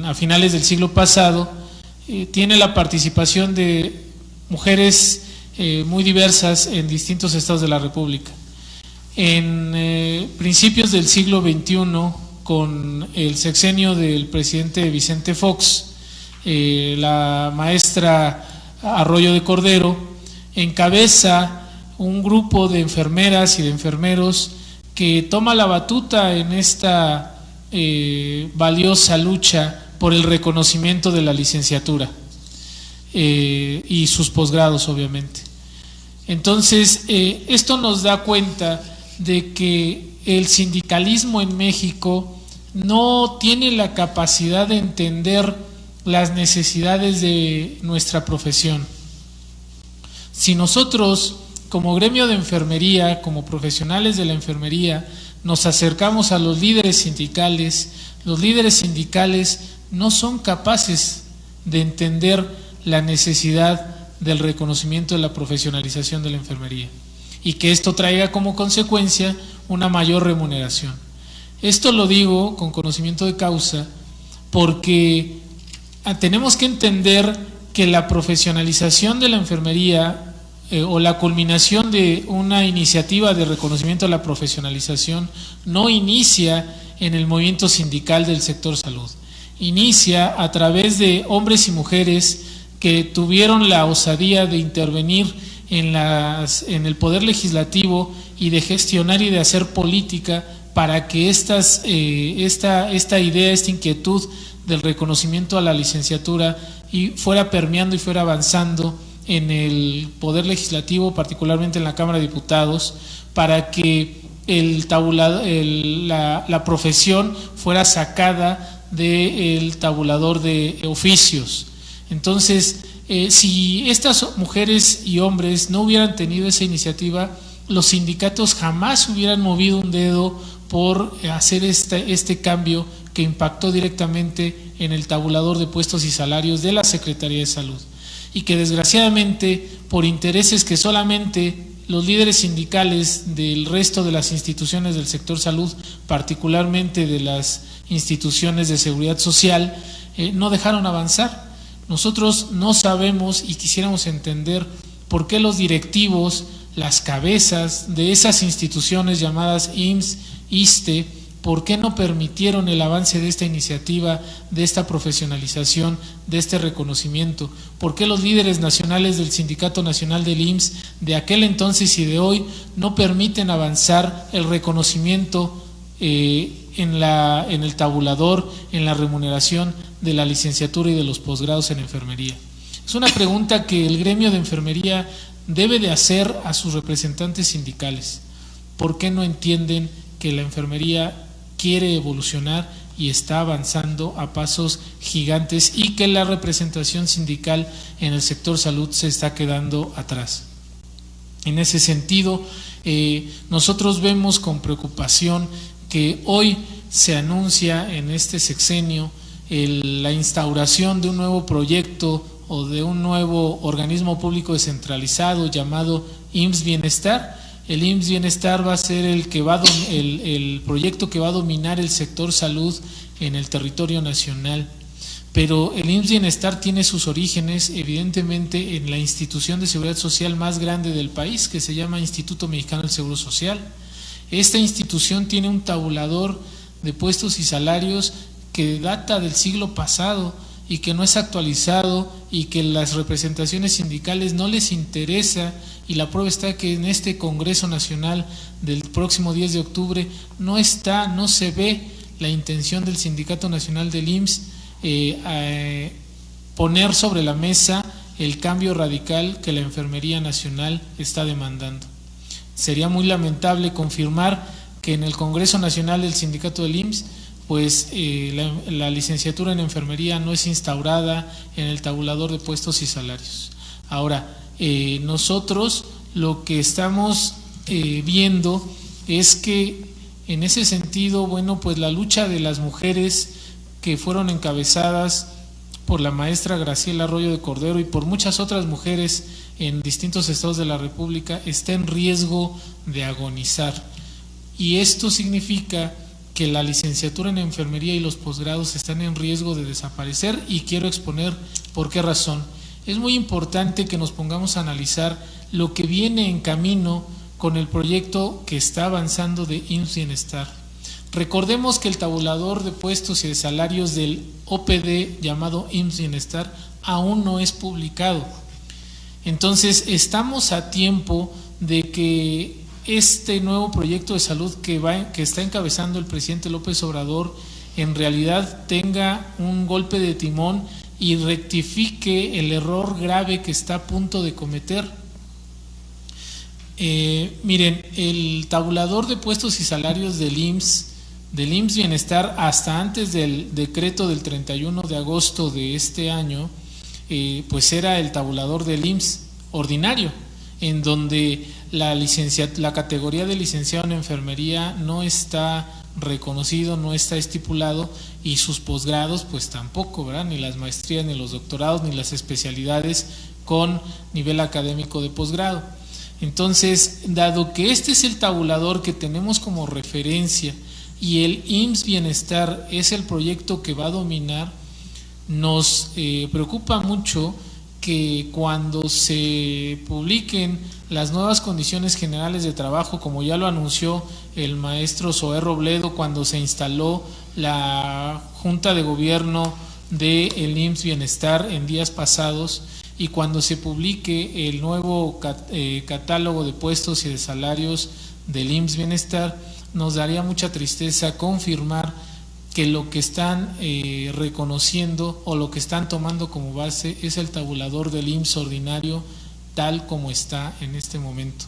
a finales del siglo pasado tiene la participación de mujeres muy diversas en distintos estados de la República. En principios del siglo XXI, con el sexenio del presidente Vicente Fox, la maestra Arroyo de Cordero encabeza un grupo de enfermeras y de enfermeros que toma la batuta en esta valiosa lucha por el reconocimiento de la licenciatura y sus posgrados, obviamente. Entonces, esto nos da cuenta de que el sindicalismo en México no tiene la capacidad de entender las necesidades de nuestra profesión. Si nosotros, como gremio de enfermería, como profesionales de la enfermería, nos acercamos a los líderes sindicales no son capaces de entender la necesidad del reconocimiento de la profesionalización de la enfermería y que esto traiga como consecuencia una mayor remuneración. Esto lo digo con conocimiento de causa porque tenemos que entender que la profesionalización de la enfermería o la culminación de una iniciativa de reconocimiento de la profesionalización no inicia en el movimiento sindical del sector salud, inicia a través de hombres y mujeres que tuvieron la osadía de intervenir en el poder legislativo y de gestionar y de hacer política para que esta idea, esta inquietud del reconocimiento a la licenciatura y fuera permeando y fuera avanzando en el Poder Legislativo, particularmente en la Cámara de Diputados, para que la profesión fuera sacada del tabulador de oficios. Entonces, si estas mujeres y hombres no hubieran tenido esa iniciativa, los sindicatos jamás hubieran movido un dedo por hacer este cambio que impactó directamente en el tabulador de puestos y salarios de la Secretaría de Salud, y que desgraciadamente, por intereses que solamente los líderes sindicales del resto de las instituciones del sector salud, particularmente de las instituciones de seguridad social, no dejaron avanzar. Nosotros no sabemos y quisiéramos entender por qué los directivos, las cabezas de esas instituciones llamadas IMSS, ISSSTE, ¿por qué no permitieron el avance de esta iniciativa, de esta profesionalización, de este reconocimiento? ¿Por qué los líderes nacionales del Sindicato Nacional del IMSS de aquel entonces y de hoy no permiten avanzar el reconocimiento en el tabulador, en la remuneración de la licenciatura y de los posgrados en enfermería? Es una pregunta que el gremio de enfermería debe de hacer a sus representantes sindicales. ¿Por qué no entienden que la enfermería quiere evolucionar y está avanzando a pasos gigantes y que la representación sindical en el sector salud se está quedando atrás? En ese sentido, nosotros vemos con preocupación que hoy se anuncia en este sexenio la instauración de un nuevo proyecto o de un nuevo organismo público descentralizado llamado IMSS Bienestar. El IMSS Bienestar va a ser el proyecto que va a dominar el sector salud en el territorio nacional. Pero el IMSS Bienestar tiene sus orígenes evidentemente en la institución de seguridad social más grande del país, que se llama Instituto Mexicano del Seguro Social. Esta institución tiene un tabulador de puestos y salarios que data del siglo pasado y que no es actualizado, y que las representaciones sindicales no les interesa, y la prueba está que en este Congreso Nacional del próximo 10 de octubre no se ve la intención del Sindicato Nacional del IMSS poner sobre la mesa el cambio radical que la enfermería nacional está demandando. Sería muy lamentable confirmar que en el Congreso Nacional del Sindicato del IMSS pues la licenciatura en enfermería no es instaurada en el tabulador de puestos y salarios. Ahora, nosotros lo que estamos viendo es que en ese sentido, bueno, pues la lucha de las mujeres que fueron encabezadas por la maestra Graciela Arroyo de Cordero y por muchas otras mujeres en distintos estados de la República está en riesgo de agonizar. Y esto significa que la licenciatura en enfermería y los posgrados están en riesgo de desaparecer, y quiero exponer por qué razón. Es muy importante que nos pongamos a analizar lo que viene en camino con el proyecto que está avanzando de IMSS Bienestar. Recordemos que el tabulador de puestos y de salarios del OPD llamado IMSS Bienestar aún no es publicado. Entonces estamos a tiempo de que este nuevo proyecto de salud que está encabezando el presidente López Obrador en realidad tenga un golpe de timón y rectifique el error grave que está a punto de cometer. Miren, el tabulador de puestos y salarios del IMSS Bienestar, hasta antes del decreto del 31 de agosto de este año, pues era el tabulador del IMSS ordinario, en donde la categoría de licenciado en enfermería no está reconocido, no está estipulado, y sus posgrados pues tampoco, ¿verdad? Ni las maestrías, ni los doctorados, ni las especialidades con nivel académico de posgrado. Entonces, dado que este es el tabulador que tenemos como referencia y el IMSS Bienestar es el proyecto que va a dominar, nos preocupa mucho que cuando se publiquen las nuevas condiciones generales de trabajo, como ya lo anunció el maestro Zoé Robledo cuando se instaló la Junta de Gobierno del IMSS Bienestar en días pasados, y cuando se publique el nuevo catálogo de puestos y de salarios del IMSS Bienestar, nos daría mucha tristeza confirmar que lo que están reconociendo o lo que están tomando como base es el tabulador del IMSS ordinario tal como está en este momento.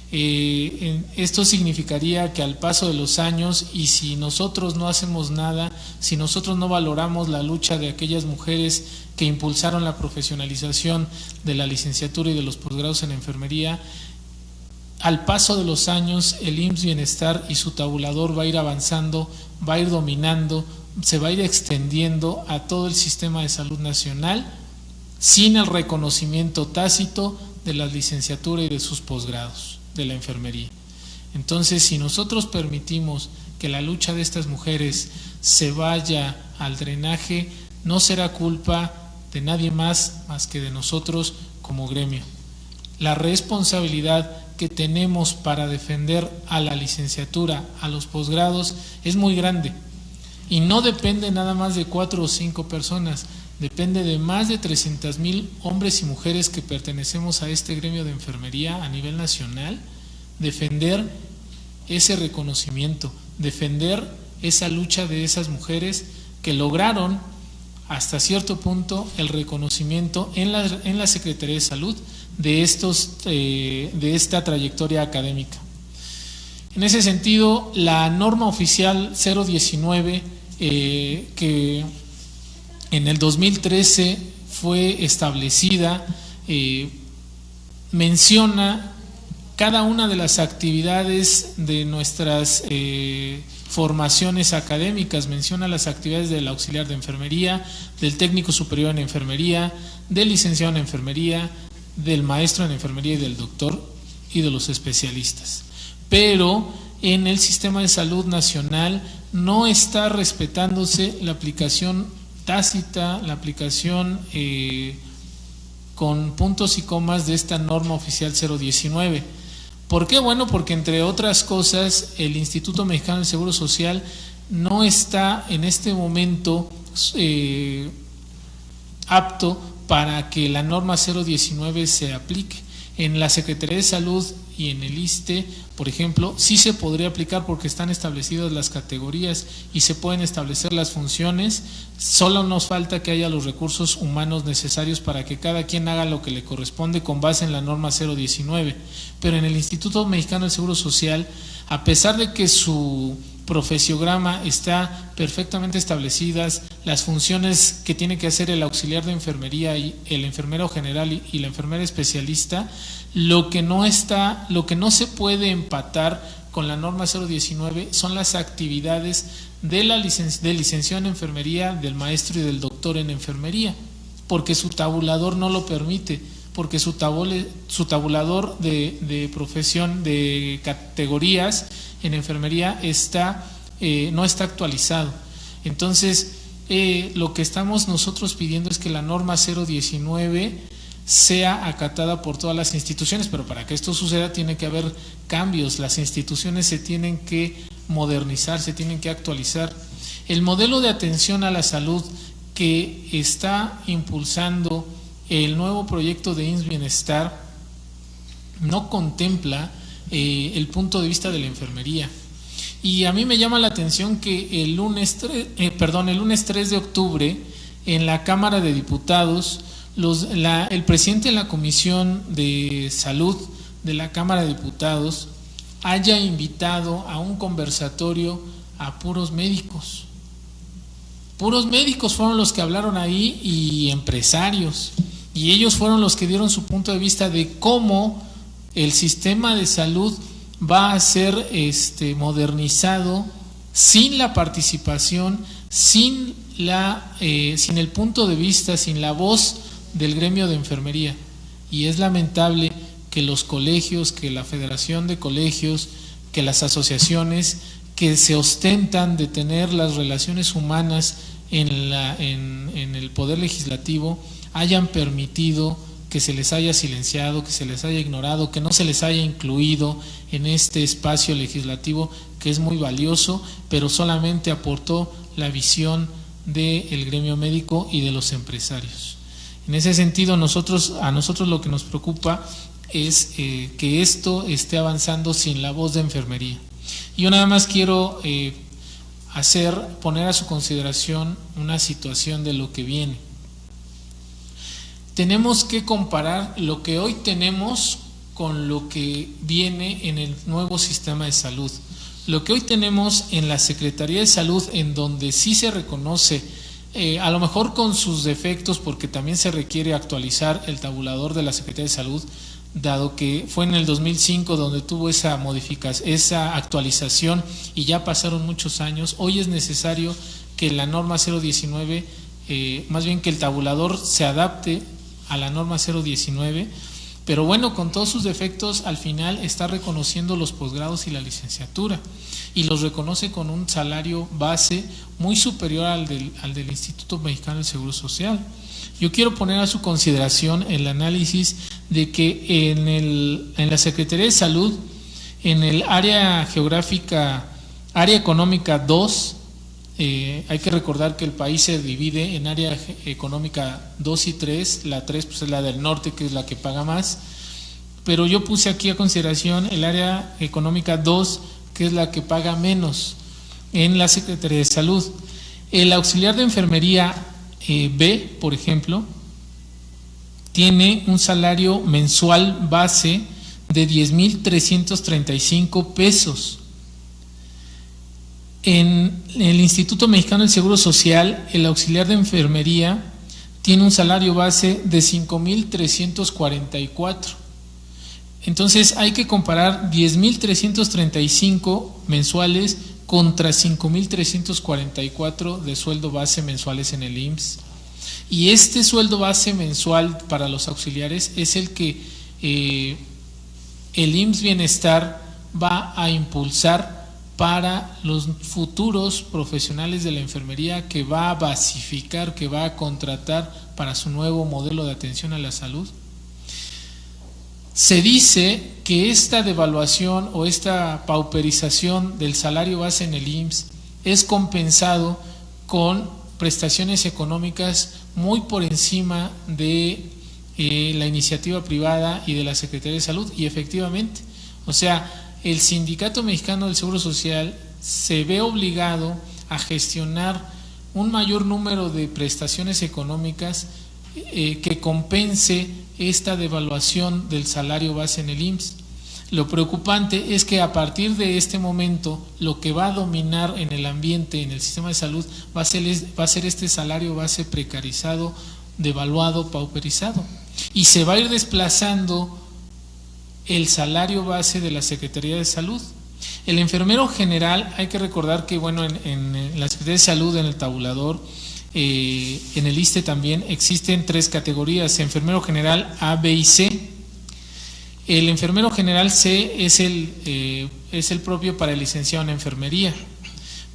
Esto significaría que al paso de los años, y si nosotros no hacemos nada, si nosotros no valoramos la lucha de aquellas mujeres que impulsaron la profesionalización de la licenciatura y de los posgrados en enfermería, al paso de los años el IMSS Bienestar y su tabulador va a ir avanzando, va a ir dominando, se va a ir extendiendo a todo el sistema de salud nacional sin el reconocimiento tácito de la licenciatura y de sus posgrados de la enfermería. Entonces, si nosotros permitimos que la lucha de estas mujeres se vaya al drenaje, no será culpa de nadie más que de nosotros como gremio. La responsabilidad que tenemos para defender a la licenciatura, a los posgrados, es muy grande y no depende nada más de 4 o 5 personas, depende de más de 300,000 hombres y mujeres que pertenecemos a este gremio de enfermería a nivel nacional, defender ese reconocimiento, defender esa lucha de esas mujeres que lograron hasta cierto punto el reconocimiento en la Secretaría de Salud de esta trayectoria académica. En ese sentido, la norma oficial 019 que en el 2013 fue establecida, menciona cada una de las actividades de nuestras formaciones académicas, menciona las actividades del auxiliar de enfermería, del técnico superior en enfermería, del licenciado en enfermería, del maestro en enfermería y del doctor y de los especialistas. Pero en el sistema de salud nacional no está respetándose la aplicación tácita, la aplicación con puntos y comas de esta norma oficial 019. ¿Por qué? Bueno, porque entre otras cosas el Instituto Mexicano del Seguro Social no está en este momento apto para que la norma 019 se aplique. En la Secretaría de Salud y en el ISSSTE, por ejemplo, sí se podría aplicar porque están establecidas las categorías y se pueden establecer las funciones, solo nos falta que haya los recursos humanos necesarios para que cada quien haga lo que le corresponde con base en la norma 019. Pero en el Instituto Mexicano del Seguro Social, a pesar de que su profesiograma está perfectamente establecidas, las funciones que tiene que hacer el auxiliar de enfermería y el enfermero general y la enfermera especialista, lo que no se puede empatar con la norma 019 son las actividades del licenciado en enfermería, del maestro y del doctor en enfermería, porque su tabulador no lo permite, porque su tabulador de profesión, de categorías en enfermería no está actualizado. Entonces, lo que estamos nosotros pidiendo es que la norma 019 sea acatada por todas las instituciones, pero para que esto suceda tiene que haber cambios, las instituciones se tienen que modernizar, se tienen que actualizar. El modelo de atención a la salud que está impulsando el nuevo proyecto de IMSS Bienestar no contempla el punto de vista de la enfermería. Y a mí me llama la atención que el lunes 3 de octubre en la Cámara de Diputados, el presidente de la Comisión de Salud de la Cámara de Diputados haya invitado a un conversatorio a puros médicos. Puros médicos fueron los que hablaron ahí y empresarios. Y ellos fueron los que dieron su punto de vista de cómo el sistema de salud va a ser modernizado sin la participación, sin el punto de vista, sin la voz del gremio de enfermería. Y es lamentable que los colegios, que la Federación de Colegios, que las asociaciones que se ostentan de tener las relaciones humanas en el Poder Legislativo hayan permitido que se les haya silenciado, que se les haya ignorado, que no se les haya incluido en este espacio legislativo que es muy valioso, pero solamente aportó la visión del gremio médico y de los empresarios. En ese sentido, a nosotros lo que nos preocupa es que esto esté avanzando sin la voz de enfermería. Yo nada más quiero poner a su consideración una situación de lo que viene. Tenemos que comparar lo que hoy tenemos con lo que viene en el nuevo sistema de salud. Lo que hoy tenemos en la Secretaría de Salud, en donde sí se reconoce, a lo mejor con sus defectos, porque también se requiere actualizar el tabulador de la Secretaría de Salud, dado que fue en el 2005 donde tuvo esa modificación, esa actualización, y ya pasaron muchos años. Hoy es necesario que la norma 019, más bien que el tabulador se adapte a la norma 019, pero bueno, con todos sus defectos, al final está reconociendo los posgrados y la licenciatura, y los reconoce con un salario base muy superior al del Instituto Mexicano del Seguro Social. Yo quiero poner a su consideración el análisis de que en la Secretaría de Salud, en el área geográfica, área económica 2, hay que recordar que el país se divide en área económica 2 y 3, la 3 pues es la del norte, que es la que paga más, pero yo puse aquí a consideración el área económica 2, que es la que paga menos en la Secretaría de Salud. El auxiliar de enfermería B, por ejemplo, tiene un salario mensual base de 10,335 pesos. En el Instituto Mexicano del Seguro Social, el auxiliar de enfermería tiene un salario base de 5,344. Entonces hay que comparar 10,335 mensuales contra 5,344 de sueldo base mensuales en el IMSS. Y este sueldo base mensual para los auxiliares es el que el IMSS Bienestar va a impulsar para los futuros profesionales de la enfermería, que va a basificar, que va a contratar para su nuevo modelo de atención a la salud. Se dice que esta devaluación o esta pauperización del salario base en el IMSS es compensado con prestaciones económicas muy por encima de la iniciativa privada y de la Secretaría de Salud, y efectivamente, o sea, el Sindicato Mexicano del Seguro Social se ve obligado a gestionar un mayor número de prestaciones económicas que compense esta devaluación del salario base en el IMSS. Lo preocupante es que a partir de este momento lo que va a dominar en el ambiente, en el sistema de salud, va a ser este salario base precarizado, devaluado, pauperizado, y se va a ir desplazando el salario base de la Secretaría de Salud. El enfermero general, hay que recordar que bueno, en la Secretaría de Salud, en el tabulador, en el ISSSTE también existen 3 categorías: enfermero general A, B y C. El enfermero general C es el propio para el licenciado en enfermería,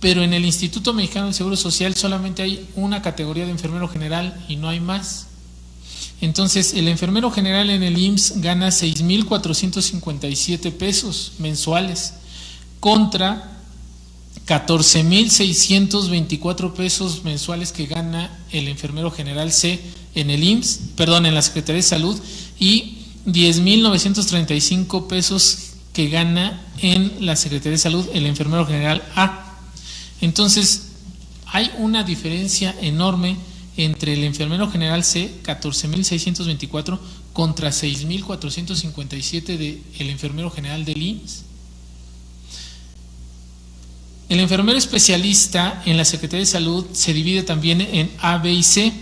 pero en el Instituto Mexicano del Seguro Social solamente hay una categoría de enfermero general y no hay más. Entonces, el enfermero general en el IMSS gana 6,457 pesos mensuales contra 14,624 pesos mensuales que gana el enfermero general C en el IMSS, en la Secretaría de Salud, y 10,935 pesos que gana en la Secretaría de Salud el enfermero general A. Entonces, hay una diferencia enorme entre el enfermero general C, 14,624, contra 6,457 del enfermero general del IMSS. El enfermero especialista en la Secretaría de Salud se divide también en A, B y C.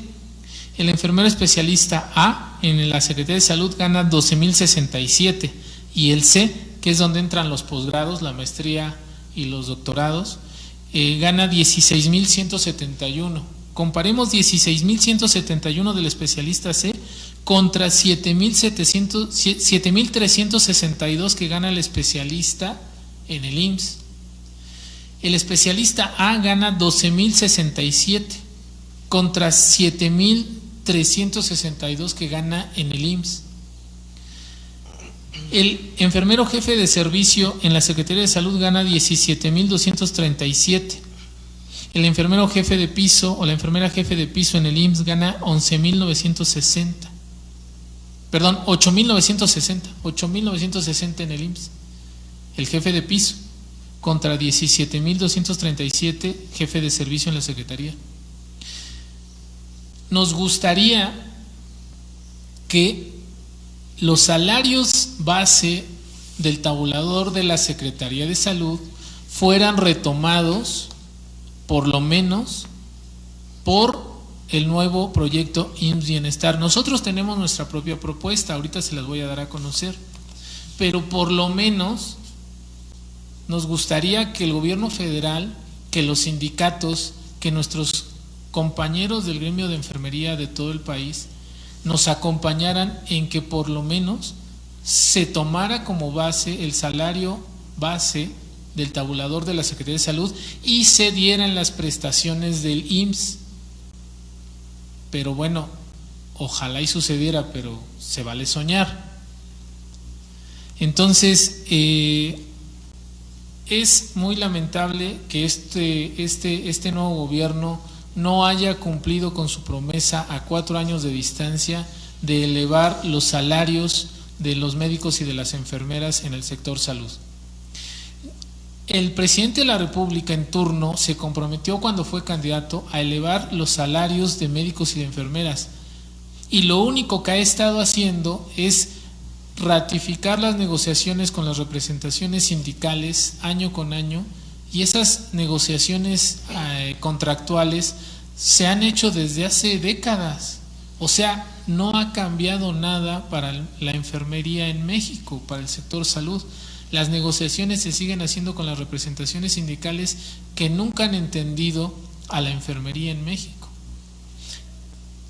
El enfermero especialista A en la Secretaría de Salud gana 12,067, y el C, que es donde entran los posgrados, la maestría y los doctorados, gana 16,171. Comparemos 16,171 del especialista C contra 7,362 que gana el especialista en el IMSS. El especialista A gana 12,067 contra 7,362 que gana en el IMSS. El enfermero jefe de servicio en la Secretaría de Salud gana 17,237. El enfermero jefe de piso o la enfermera jefe de piso en el IMSS gana 11,960. Perdón, 8,960 en el IMSS, el jefe de piso. contra 17.237 jefe de servicio en la Secretaría. Nos gustaría que los salarios base del tabulador de la Secretaría de Salud fueran retomados, por lo menos, por el nuevo proyecto IMSS Bienestar. Nosotros tenemos nuestra propia propuesta, ahorita se las voy a dar a conocer, pero por lo menos nos gustaría que el gobierno federal, que los sindicatos, que nuestros compañeros del gremio de enfermería de todo el país nos acompañaran en que por lo menos se tomara como base el salario base del tabulador de la Secretaría de Salud y se dieran las prestaciones del IMSS. Pero bueno, ojalá y sucediera, pero se vale soñar. Entonces, es muy lamentable que este nuevo gobierno no haya cumplido con su promesa a 4 años de distancia de elevar los salarios de los médicos y de las enfermeras en el sector salud. El presidente de la República en turno se comprometió cuando fue candidato a elevar los salarios de médicos y de enfermeras, y lo único que ha estado haciendo es ratificar las negociaciones con las representaciones sindicales año con año, y esas negociaciones contractuales se han hecho desde hace décadas. O sea, no ha cambiado nada para la enfermería en México, para el sector salud. Las negociaciones se siguen haciendo con las representaciones sindicales que nunca han entendido a la enfermería en México.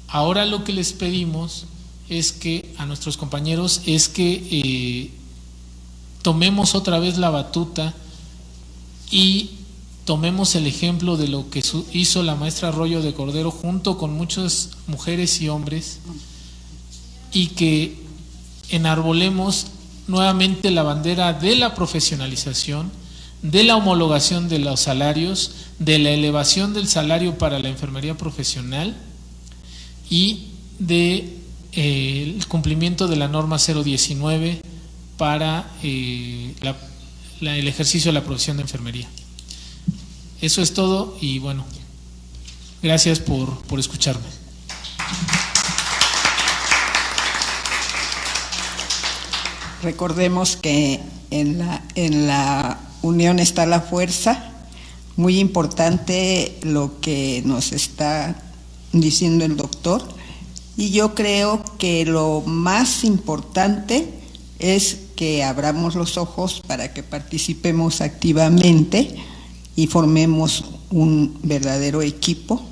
Ahora lo que les pedimos es que a nuestros compañeros es que tomemos otra vez la batuta y tomemos el ejemplo de lo que hizo la maestra Arroyo de Cordero junto con muchas mujeres y hombres, y que enarbolemos nuevamente la bandera de la profesionalización, de la homologación de los salarios, de la elevación del salario para la enfermería profesional y de el cumplimiento de la norma 019 para el ejercicio de la profesión de enfermería. Eso es todo y bueno, gracias por escucharme. Recordemos que en la unión está la fuerza. Muy importante lo que nos está diciendo el doctor, y yo creo que lo más importante es que abramos los ojos para que participemos activamente y formemos un verdadero equipo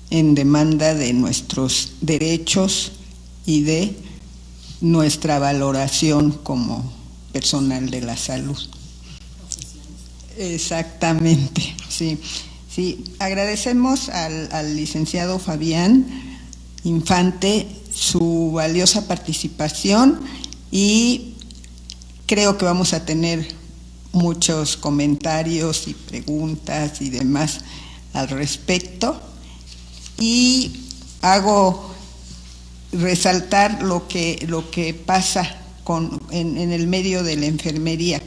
en demanda de nuestros derechos y de nuestra valoración como personal de la salud. Exactamente, sí. Sí, agradecemos al licenciado Fabián Infante su valiosa participación, y creo que vamos a tener muchos comentarios y preguntas y demás al respecto, y hago resaltar lo que pasa en el medio de la enfermería.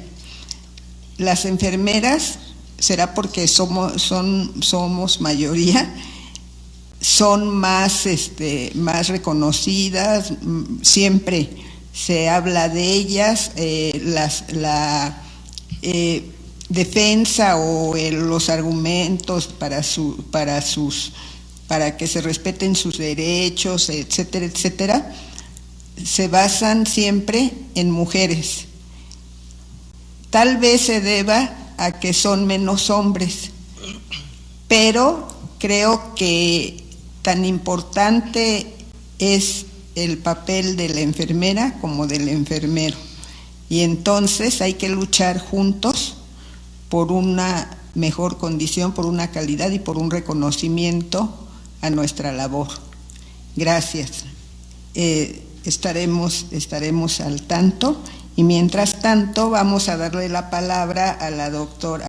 Las enfermeras, será porque somos mayoría, son más reconocidas, siempre se habla de ellas, la defensa o los argumentos para que se respeten sus derechos, etcétera, etcétera, se basan siempre en mujeres. Tal vez se deba a que son menos hombres, pero creo que tan importante es el papel de la enfermera como del enfermero, y entonces hay que luchar juntos por una mejor condición, por una calidad y por un reconocimiento a nuestra labor. Gracias. Estaremos al tanto, y mientras tanto vamos a darle la palabra a la doctora